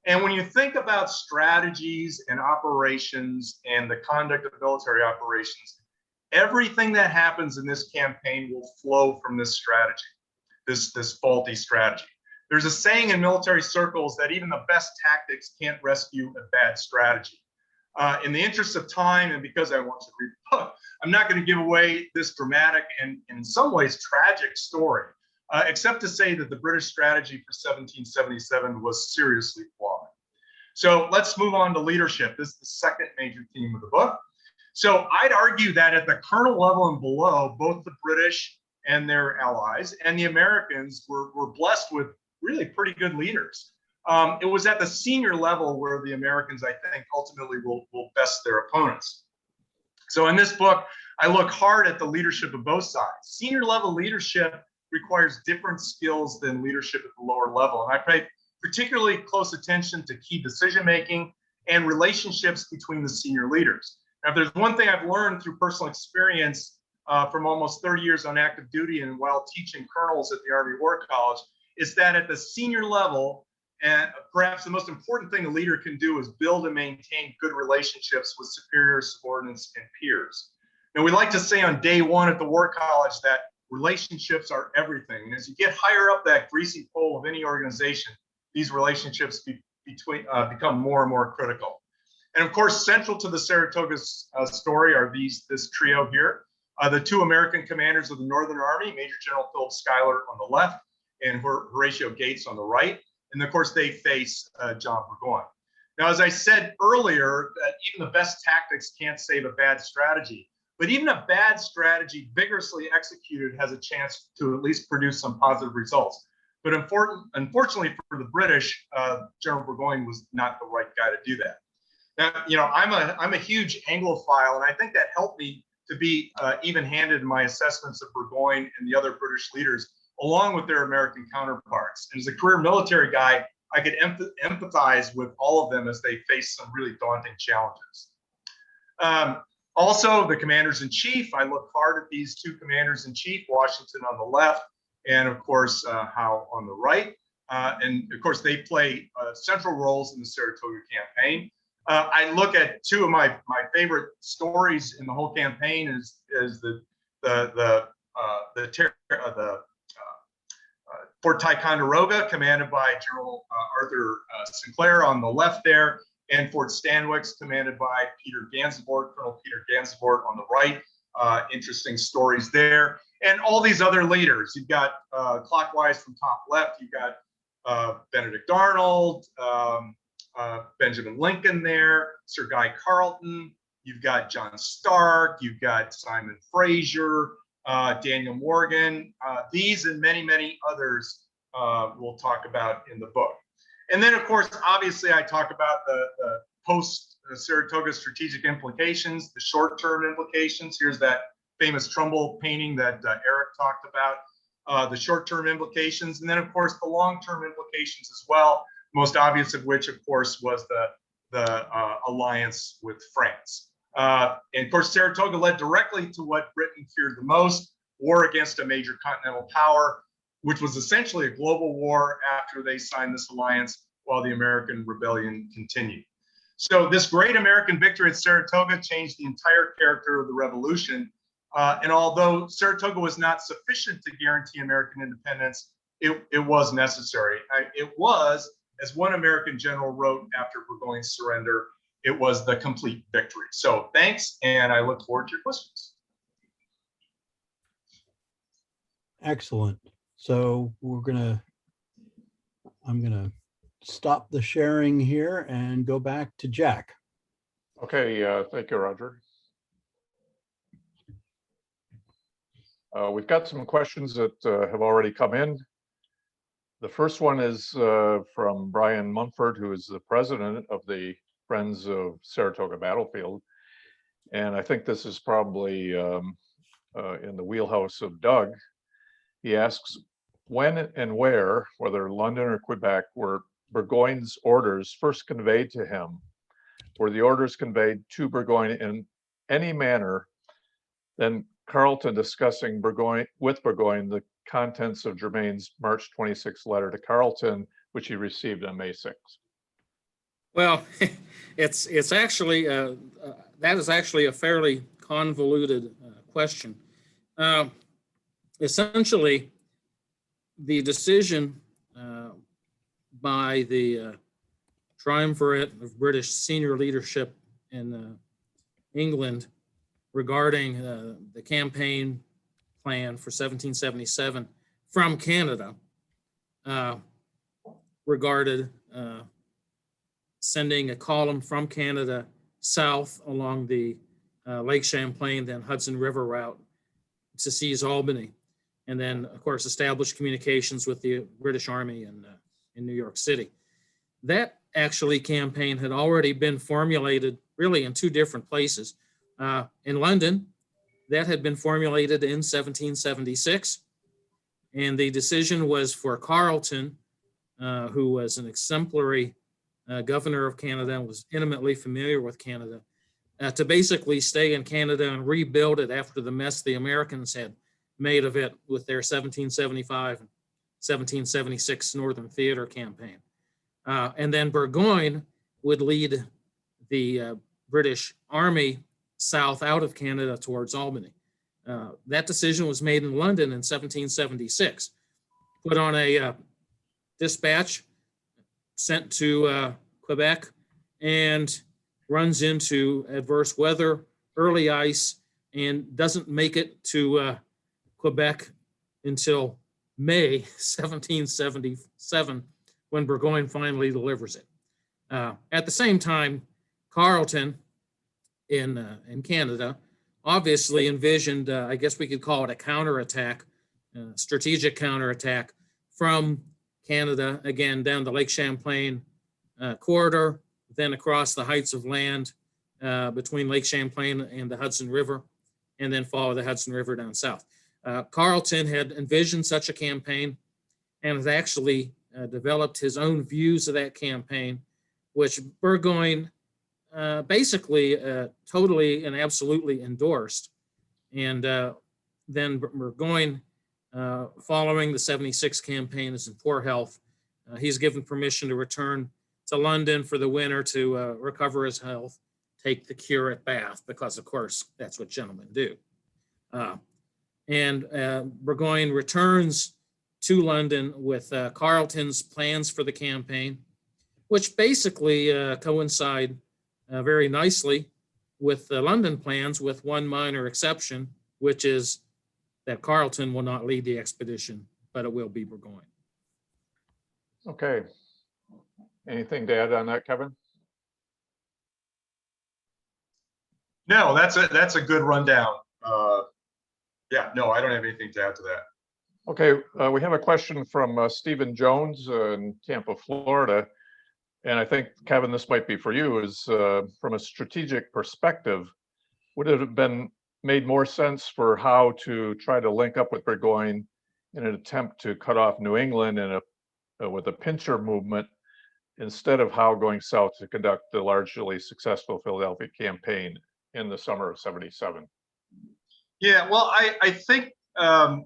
And when you think about strategies and operations and the conduct of military operations, everything that happens in this campaign will flow from this strategy, this faulty strategy. There's a saying in military circles that even the best tactics can't rescue a bad strategy. In the interest of time, and because I want to read the book, I'm not going to give away this dramatic and in some ways tragic story, except to say that the British strategy for 1777 was seriously flawed. So let's move on to leadership. This is the second major theme of the book. So I'd argue that at the colonel level and below, both the British and their allies and the Americans were blessed with really pretty good leaders. It was at the senior level where the Americans, I think, ultimately will best their opponents. So in this book, I look hard at the leadership of both sides. Senior level leadership requires different skills than leadership at the lower level. And I pay particularly close attention to key decision-making and relationships between the senior leaders. Now, if there's one thing I've learned through personal experience from almost 30 years on active duty and while teaching colonels at the Army War College, is that at the senior level, and perhaps the most important thing a leader can do is build and maintain good relationships with superiors, subordinates, and peers. Now, we like to say on day one at the War College that relationships are everything. And as you get higher up that greasy pole of any organization, these relationships become more and more critical. And of course, central to the Saratoga story are this trio here. The 2 American commanders of the Northern Army, Major General Philip Schuyler on the left, and Horatio Gates on the right. And of course, they face John Burgoyne. Now, as I said earlier, even the best tactics can't save a bad strategy. But even a bad strategy vigorously executed has a chance to at least produce some positive results. But unfortunately for the British, General Burgoyne was not the right guy to do that. Now, you know, I'm a huge Anglophile, and I think that helped me to be even-handed in my assessments of Burgoyne and the other British leaders, along with their American counterparts. And as a career military guy, I could empathize with all of them as they face some really daunting challenges. Also, the commanders-in-chief, I look hard at these two commanders-in-chief, Washington on the left, and of course, Howe on the right. And of course, they play central roles in the Saratoga campaign. I look at two of my favorite stories in the whole campaign is Fort Ticonderoga, commanded by General Arthur Sinclair on the left there, and Fort Stanwix, commanded by Colonel Peter Gansevoort on the right. Interesting stories there. And all these other leaders, you've got clockwise from top left, you've got Benedict Arnold, Benjamin Lincoln there, Sir Guy Carleton, you've got John Stark, you've got Simon Fraser, Daniel Morgan. These and many, many others we'll talk about in the book. And then, of course, obviously, I talk about the post-Saratoga strategic implications, the short-term implications. Here's that famous Trumbull painting that Eric talked about, the short-term implications, and then, of course, the long-term implications as well, most obvious of which, of course, was the alliance with France. And, of course, Saratoga led directly to what Britain feared the most, war against a major continental power, which was essentially a global war after they signed this alliance while the American rebellion continued. So this great American victory at Saratoga changed the entire character of the revolution. And although Saratoga was not sufficient to guarantee American independence, it was necessary. It was, as one American general wrote after Burgoyne's surrender, it was the complete victory. So thanks, and I look forward to your questions. Excellent. So I'm gonna stop the sharing here and go back to Jack. Okay, thank you, Roger. We've got some questions that have already come in. The first one is from Brian Munford, who is the president of the Friends of Saratoga Battlefield. And I think this is probably in the wheelhouse of Doug. He asks, when and where, whether London or Quebec, were Burgoyne's orders first conveyed to him? Were the orders conveyed to Burgoyne in any manner? Then Carleton discussing with Burgoyne the contents of Germain's March 26 letter to Carleton, which he received on May 6. Well, it's actually that is actually a fairly convoluted question. Essentially, the decision by the triumvirate of British senior leadership in England regarding the campaign plan for 1777 from Canada regarded sending a column from Canada south along the Lake Champlain, then Hudson River route to seize Albany, and then, of course, establish communications with the British Army in New York City. That actually campaign had already been formulated really in two different places. In London, that had been formulated in 1776, and the decision was for Carleton, who was an exemplary governor of Canada and was intimately familiar with Canada, to basically stay in Canada and rebuild it after the mess the Americans had made of it with their 1775 and 1776 Northern Theater campaign. And then Burgoyne would lead the British Army south out of Canada towards Albany. That decision was made in London in 1776, put on a dispatch sent to Quebec, and runs into adverse weather, early ice, and doesn't make it to Quebec until May 1777, when Burgoyne finally delivers it. At the same time, Carleton in Canada obviously envisioned, I guess we could call it a counterattack, strategic counterattack from Canada, again, down the Lake Champlain corridor, then across the heights of land between Lake Champlain and the Hudson River, and then follow the Hudson River down south. Carleton had envisioned such a campaign and has actually developed his own views of that campaign, which Burgoyne basically totally and absolutely endorsed. And then Burgoyne, following the 76 campaign, is in poor health. He's given permission to return to London for the winter to recover his health, take the curate bath, because of course that's what gentlemen do. Burgoyne returns to London with Carleton's plans for the campaign, which basically coincide very nicely with the London plans, with one minor exception, which is that Carleton will not lead the expedition, but it will be Burgoyne. Okay. Anything to add on that, Kevin? No, that's a good rundown. Yeah, no, I don't have anything to add to that. Okay, we have a question from Stephen Jones in Tampa, Florida. And I think, Kevin, this might be for you, is from a strategic perspective, would it have been made more sense for Howe to try to link up with Burgoyne in an attempt to cut off New England with a pincher movement, instead of Howe going south to conduct the largely successful Philadelphia campaign in the summer of '77? Yeah, well, I think, I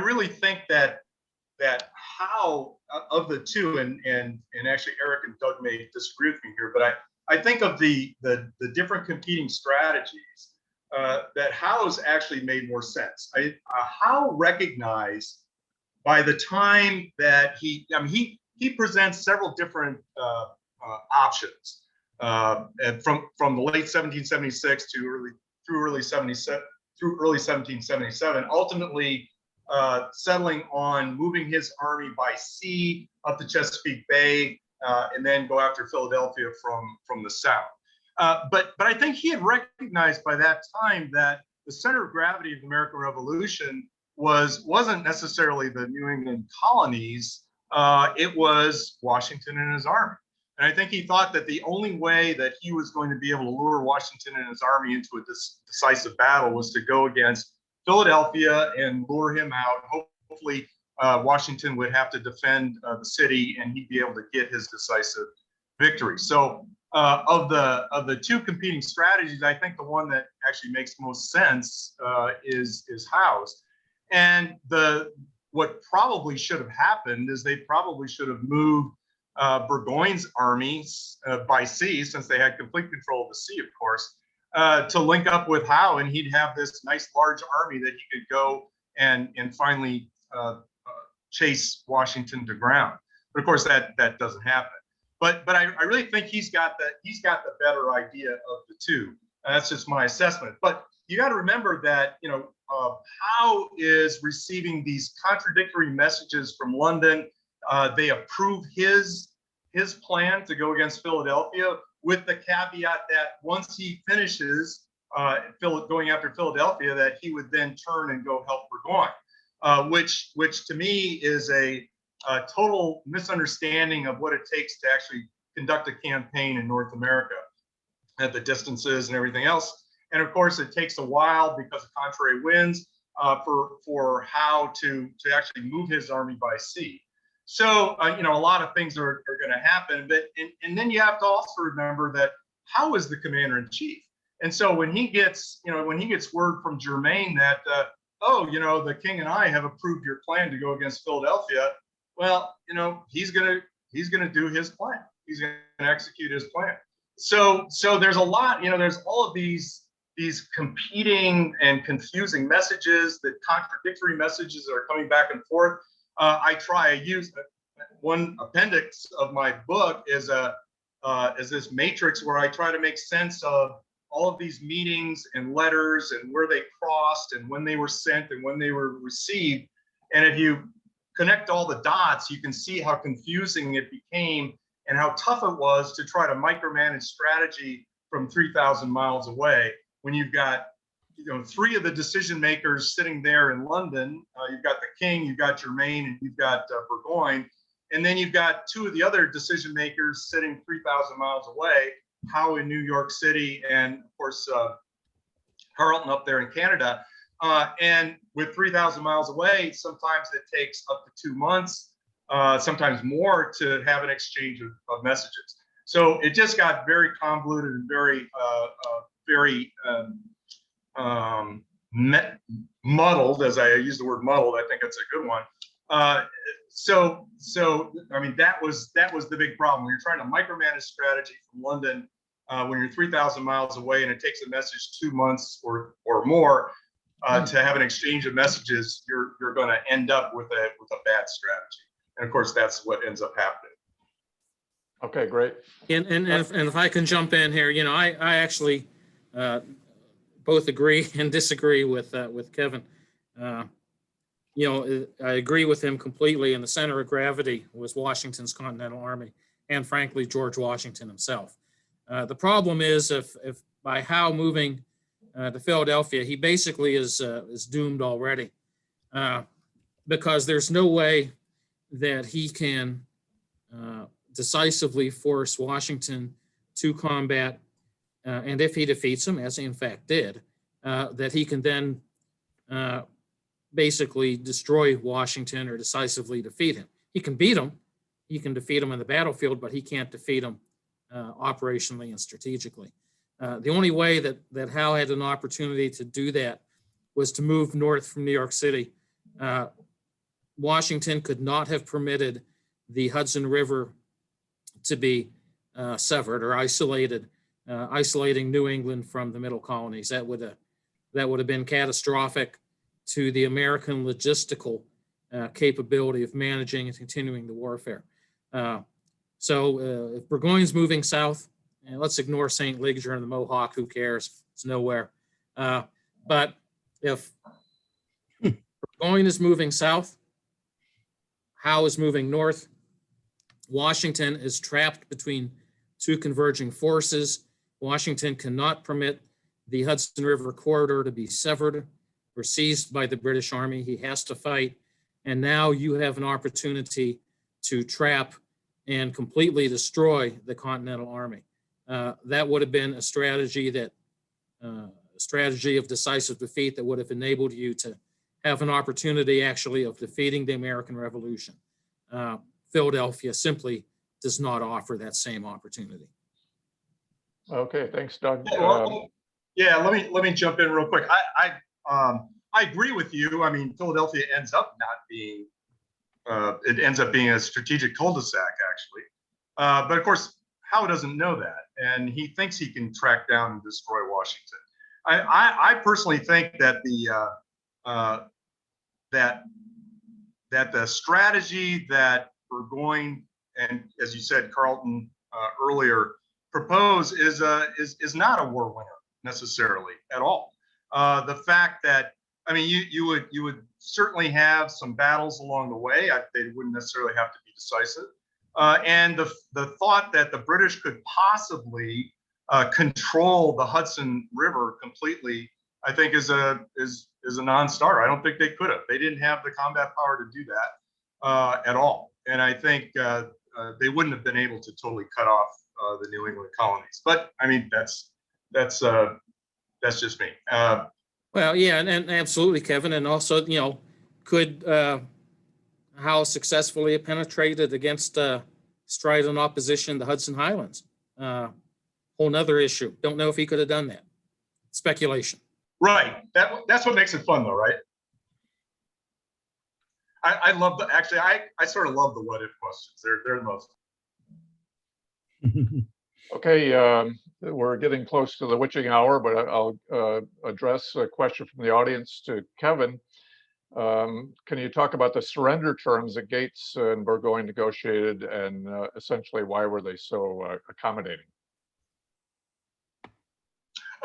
really think that Howe, of the two, and actually Eric and Doug may disagree with me here, but I think of the different competing strategies, that Howe's actually made more sense. Howe recognized by the time that he presents several different options from the late 1776 to early 1777, ultimately settling on moving his army by sea up the Chesapeake Bay, and then go after Philadelphia from the south. But I think he had recognized by that time that the center of gravity of the American Revolution wasn't necessarily the New England colonies. It was Washington and his army. And I think he thought that the only way that he was going to be able to lure Washington and his army into a decisive battle was to go against Philadelphia and lure him out. Hopefully, Washington would have to defend the city, and he'd be able to get his decisive victory. So, of the two competing strategies, I think the one that actually makes most sense is Howe's. And what probably should have happened is they probably should have moved Burgoyne's armies by sea, since they had complete control of the sea, of course, to link up with Howe, and he'd have this nice large army that he could go and finally chase Washington to ground. But of course, that doesn't happen. But I really think he's got the better idea of the two. And that's just my assessment. But you got to remember that Howe is receiving these contradictory messages from London. They approve his plan to go against Philadelphia, with the caveat that once he finishes going after Philadelphia, that he would then turn and go help Burgoyne, which to me is a total misunderstanding of what it takes to actually conduct a campaign in North America, at the distances and everything else. And of course, it takes a while, because of contrary winds, for Howe to actually move his army by sea. So, a lot of things are going to happen, but and then you have to also remember that Howe is the commander in chief. And so when he gets word from Germain that, the king and I have approved your plan to go against Philadelphia, well, he's going to do his plan. He's going to execute his plan. So there's a lot, there's all of these competing and confusing messages, that contradictory messages that are coming back and forth. I use one appendix of my book is this matrix where I try to make sense of all of these meetings and letters and where they crossed and when they were sent and when they were received. And if you connect all the dots, you can see how confusing it became and how tough it was to try to micromanage strategy from 3,000 miles away when you've got, you know, 3 of the decision makers sitting there in London. You've got the King, you've got Germain, and you've got Burgoyne. And then you've got 2 of the other decision makers sitting 3,000 miles away, Howe in New York City, and of course, Carleton up there in Canada. And with 3,000 miles away, sometimes it takes up to 2 months, sometimes more, to have an exchange of messages. So it just got very convoluted and very, muddled. As I use the word muddled, I think it's a good one. So I mean, that was the big problem. When you're trying to micromanage strategy from London, when you're 3,000 miles away and it takes a message 2 months or more to have an exchange of messages, you're going to end up with a bad strategy. And of course, that's what ends up happening. Okay, great. And if I can jump in here, you know, I actually both agree and disagree with Kevin. You know, I agree with him completely. And the center of gravity was Washington's Continental Army, and frankly, George Washington himself. The problem is, if by Howe moving to Philadelphia, he basically is doomed already, because there's no way that he can decisively force Washington to combat, and if he defeats him, as he in fact did, that he can then basically destroy Washington or decisively defeat him. He can beat him, he can defeat him on the battlefield, but he can't defeat him operationally and strategically. The only way that Howe had an opportunity to do that was to move north from New York City. Washington could not have permitted the Hudson River to be severed or isolated, isolating New England from the middle colonies. That would have been catastrophic to the American logistical capability of managing and continuing the warfare. So if Burgoyne's moving south, and let's ignore St. Leger and the Mohawk, who cares? It's nowhere. But if Burgoyne is moving south, Howe is moving north, Washington is trapped between 2 converging forces. Washington cannot permit the Hudson River corridor to be severed or seized by the British Army. He has to fight. And now you have an opportunity to trap and completely destroy the Continental Army. That would have been a strategy of decisive defeat that would have enabled you to have an opportunity actually of defeating the American Revolution. Philadelphia simply does not offer that same opportunity. Okay, thanks, Doug. Yeah, let me jump in real quick. I agree with you. I mean, Philadelphia ends up not being, it ends up being a strategic cul-de-sac, actually. But of course, Howe doesn't know that, and he thinks he can track down and destroy Washington. I personally think that the strategy that Burgoyne and, as you said, Carleton earlier, propose is not a war winner necessarily at all. The fact that, I mean, you would certainly have some battles along the way. They wouldn't necessarily have to be decisive. And the thought that the British could possibly control the Hudson River completely, I think is a non-starter. I don't think they could have. They didn't have the combat power to do that at all. And I think they wouldn't have been able to totally cut off the New England colonies. But I mean, that's just me. Well, yeah, and absolutely, Kevin. And also, you know, could Howe successfully have penetrated against strident opposition, the Hudson Highlands? Whole nother issue. Don't know if he could have done that. Speculation. Right. That's what makes it fun, though, right? I love the, actually, I sort of love the what if questions. They're the most. Okay, we're getting close to the witching hour, but I'll address a question from the audience to Kevin. Can you talk about the surrender terms that Gates and Burgoyne negotiated, and essentially why were they so accommodating?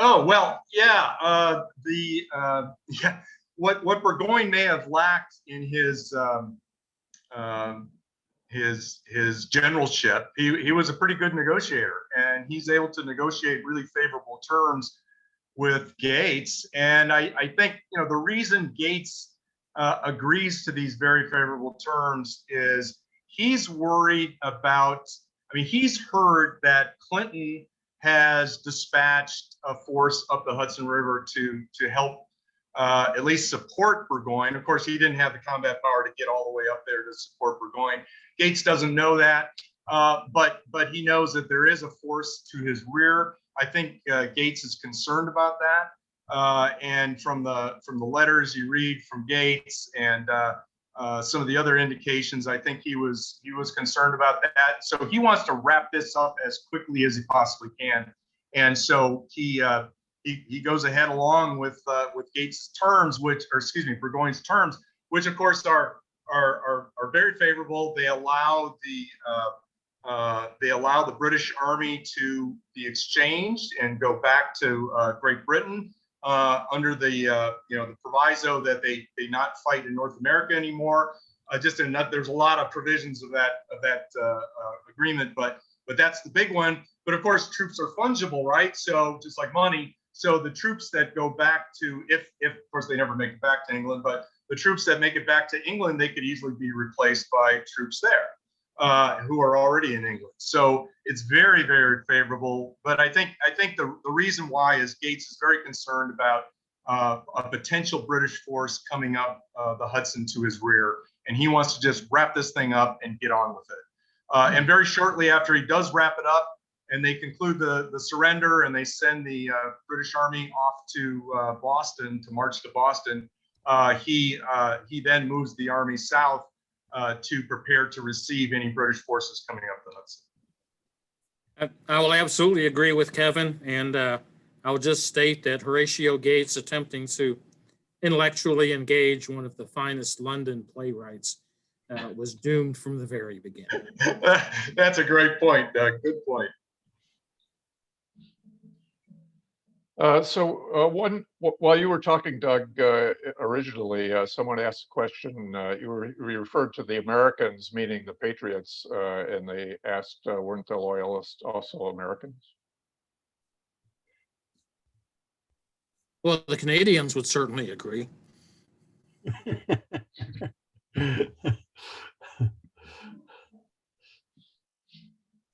Oh, well, yeah, yeah, what Burgoyne may have lacked in his generalship, he was a pretty good negotiator, and he's able to negotiate really favorable terms with Gates. And I think, the reason Gates agrees to these very favorable terms is he's worried about, he's heard that Clinton has dispatched a force up the Hudson River to help at least support Burgoyne. Of course, he didn't have the combat power to get all the way up there to support Burgoyne. Gates doesn't know that, but he knows that there is a force to his rear. I think Gates is concerned about that, and from the letters you read from Gates and some of the other indications, I think he was concerned about that. So he wants to wrap this up as quickly as he possibly can, and so he goes ahead along with Gates' terms, Burgoyne's terms, which of course are very favorable. They allow the British Army to be exchanged and go back to Great Britain under the proviso that they not fight in North America anymore. There's a lot of provisions of that agreement, but that's the big one. But of course, troops are fungible, right? So just like money. So the troops that go back to, if of course they never make it back to England, but the troops that make it back to England, they could easily be replaced by troops there who are already in England. So it's very, very favorable. But I think the reason why is Gates is very concerned about a potential British force coming up the Hudson to his rear, and he wants to just wrap this thing up and get on with it. And very shortly after he does wrap it up, and they conclude the surrender, and they send the British Army off to Boston to march to Boston. He then moves the army south to prepare to receive any British forces coming up the Hudson. I will absolutely agree with Kevin, and I'll just state that Horatio Gates attempting to intellectually engage one of the finest London playwrights was doomed from the very beginning. That's a great point, Doug. Good point. While you were talking, Doug, originally, someone asked a question. You referred to the Americans, meaning the Patriots, and they asked, weren't the Loyalists also Americans? Well, the Canadians would certainly agree.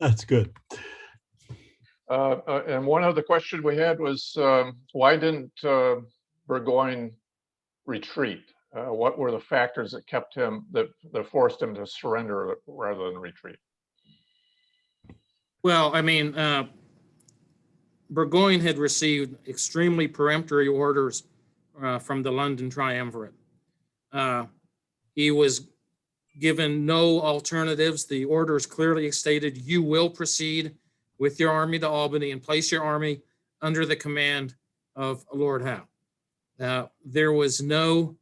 That's good. And one other question we had was, why didn't Burgoyne retreat? What were the factors that kept him, that forced him to surrender rather than retreat? Well, Burgoyne had received extremely peremptory orders from the London Triumvirate. He was given no alternatives. The orders clearly stated, you will proceed with your army to Albany and place your army under the command of Lord Howe. There was no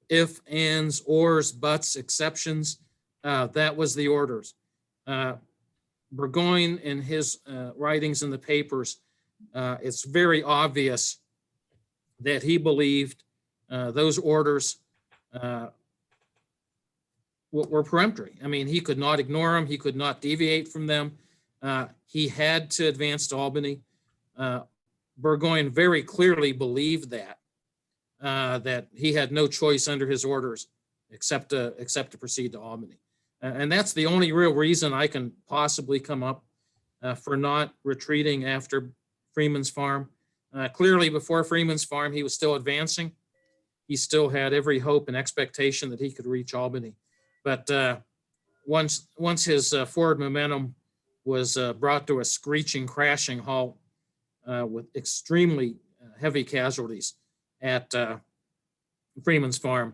if, ands, ors, buts, exceptions. That was the orders. Burgoyne, in his writings in the papers, it's very obvious that he believed those orders were peremptory. He could not ignore them. He could not deviate from them. He had to advance to Albany. Burgoyne very clearly believed that he had no choice under his orders except to proceed to Albany. And that's the only real reason I can possibly come up for not retreating after Freeman's Farm. Clearly, before Freeman's Farm, he was still advancing. He still had every hope and expectation that he could reach Albany. But once his forward momentum was brought to a screeching, crashing halt with extremely heavy casualties at Freeman's Farm,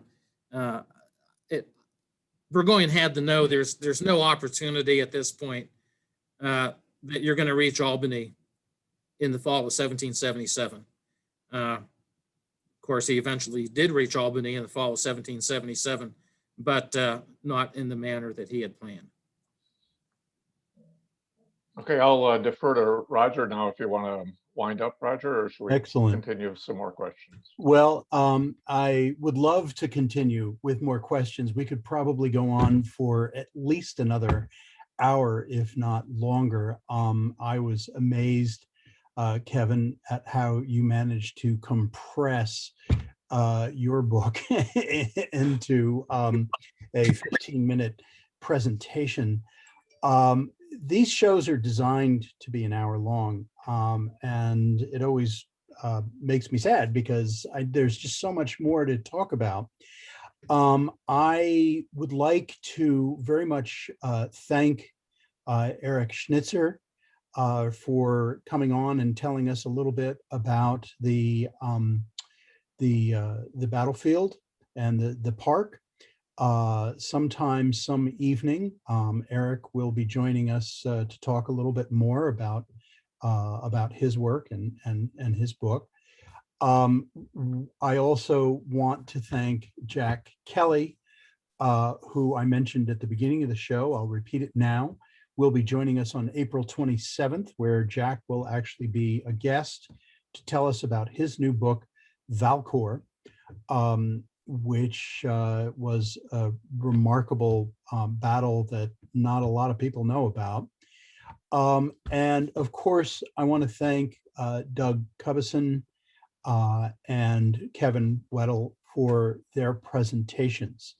Burgoyne had to know there's no opportunity at this point that you're going to reach Albany in the fall of 1777. Of course, he eventually did reach Albany in the fall of 1777, but not in the manner that he had planned. Okay, I'll defer to Roger now if you want to wind up, Roger, or should we Excellent. continue some more questions? Well, I would love to continue with more questions. We could probably go on for at least another hour, if not longer. I was amazed, Kevin, at how you managed to compress your book into a 15-minute presentation. These shows are designed to be an hour long, and it always makes me sad because there's just so much more to talk about. I would like to very much thank Eric Schnitzer for coming on and telling us a little bit about the battlefield and the park. Sometime some evening, Eric will be joining us to talk a little bit more about his work and his book. I also want to thank Jack Kelly, who I mentioned at the beginning of the show. I'll repeat it now. Will be joining us on April 27th, where Jack will actually be a guest to tell us about his new book, VALCOUR, which was a remarkable battle that not a lot of people know about. And of course, I want to thank Doug Cubison and Kevin Weddle for their presentations.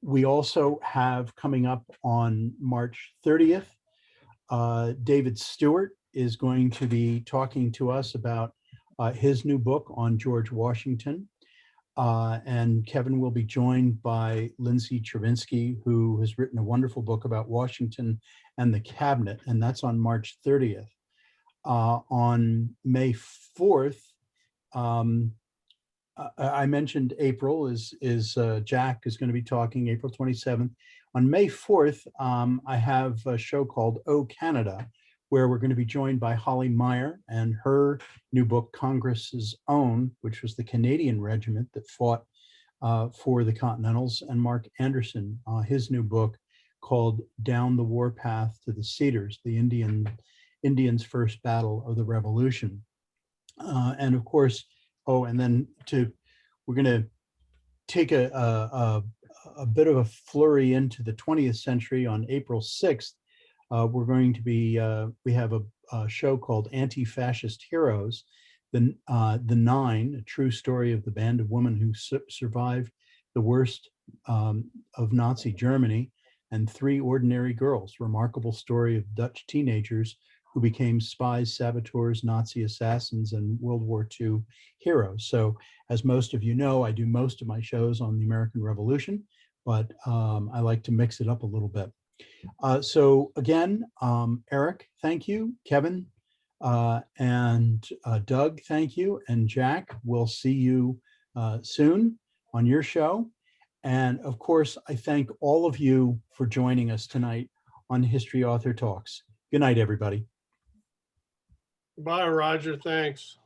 We also have coming up on March 30th, David Stewart is going to be talking to us about his new book on George Washington. And Kevin will be joined by Lindsay Chervinsky, who has written a wonderful book about Washington and the cabinet, and that's on March 30th. On May 4th, I mentioned April is Jack is going to be talking April 27th. On May 4th, I have a show called Oh Canada, where we're going to be joined by Holly Meyer and her new book, Congress's Own, which was the Canadian regiment that fought for the Continentals, and Mark Anderson, his new book called Down the Warpath to the Cedars, the Indians' first battle of the Revolution. And of course, and then we're going to take a bit of a flurry into the 20th century on April 6th. We're going to be, we have a show called Anti-Fascist Heroes, the Nine, a true story of the band of women who survived the worst of Nazi Germany, and Three Ordinary Girls, remarkable story of Dutch teenagers who became spies, saboteurs, Nazi assassins, and World War II heroes. So as most of you know, I do most of my shows on the American Revolution, but I like to mix it up a little bit. So again, Eric, thank you. Kevin and Doug, thank you. And Jack, we'll see you soon on your show. And of course, I thank all of you for joining us tonight on History Author Talks. Good night, everybody. Bye, Roger. Thanks.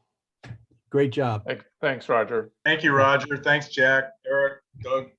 Great job. Thanks, Roger. Thank you, Roger. Thanks, Jack, Eric, Doug.